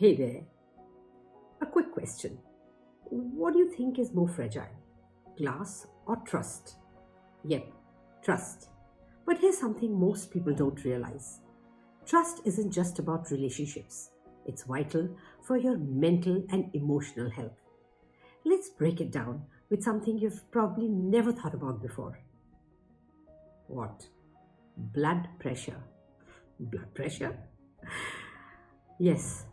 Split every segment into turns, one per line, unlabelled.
Hey there. A quick question. What do you think is more fragile? Glass or trust? Yep, trust. But here's something most people don't realize. Trust isn't just about relationships. It's vital for your mental and emotional health. Let's break it down with something you've probably never thought about before. What? Blood pressure. Blood pressure? Yes.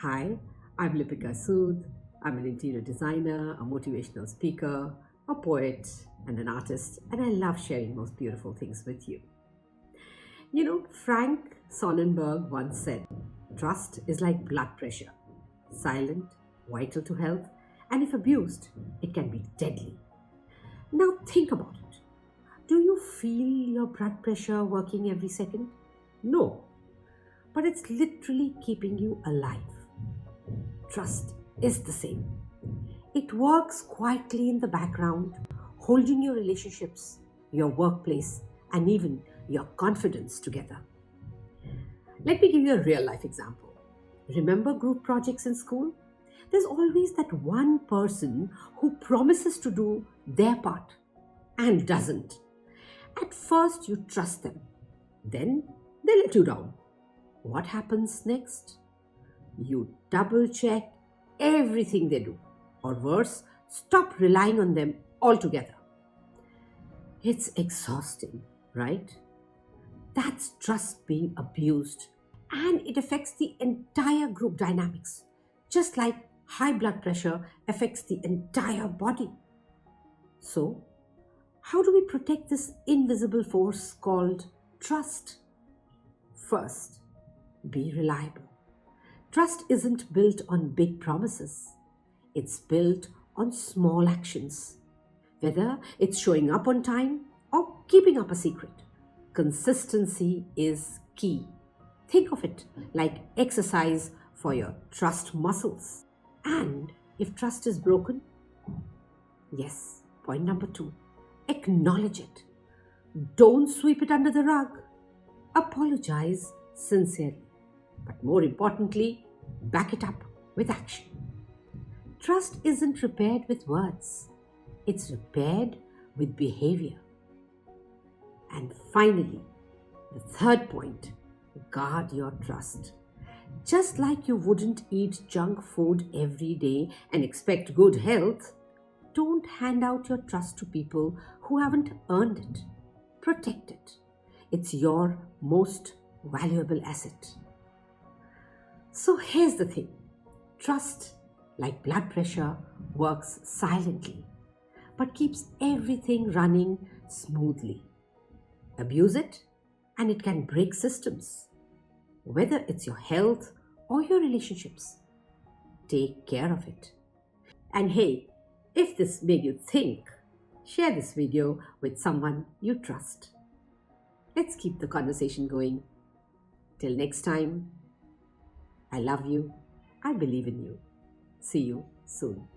Hi, I'm Lipika Sud. I'm an interior designer, a motivational speaker, a poet, and an artist, and I love sharing most beautiful things with you. Frank Sonnenberg once said, trust is like blood pressure, silent, vital to health, and if abused, it can be deadly. Now think about it. Do you feel your blood pressure working every second? No, but it's literally keeping you alive. Trust is the same. It works quietly in the background, holding your relationships, your workplace, and even your confidence together. Let me give you a real life example. Remember group projects in school? There's always that one person who promises to do their part and doesn't. At first, you trust them. Then they let you down. What happens next? You double check everything they do. Or worse, stop relying on them altogether. It's exhausting, right? That's trust being abused. And it affects the entire group dynamics. Just like high blood pressure affects the entire body. So, how do we protect this invisible force called trust? First, be reliable. Trust isn't built on big promises. It's built on small actions. Whether it's showing up on time or keeping up a secret, consistency is key. Think of it like exercise for your trust muscles. And if trust is broken, yes, point number 2, acknowledge it. Don't sweep it under the rug. Apologize sincerely. But more importantly, back it up with action. Trust isn't repaired with words. It's repaired with behavior. And finally, the third point, guard your trust. Just like you wouldn't eat junk food every day and expect good health, don't hand out your trust to people who haven't earned it. Protect it. It's your most valuable asset. So here's the thing. Trust, like blood pressure, works silently, but keeps everything running smoothly. Abuse it, and it can break systems. Whether it's your health or your relationships, take care of it. And hey, if this made you think, share this video with someone you trust. Let's keep the conversation going. Till next time, I love you. I believe in you. See you soon.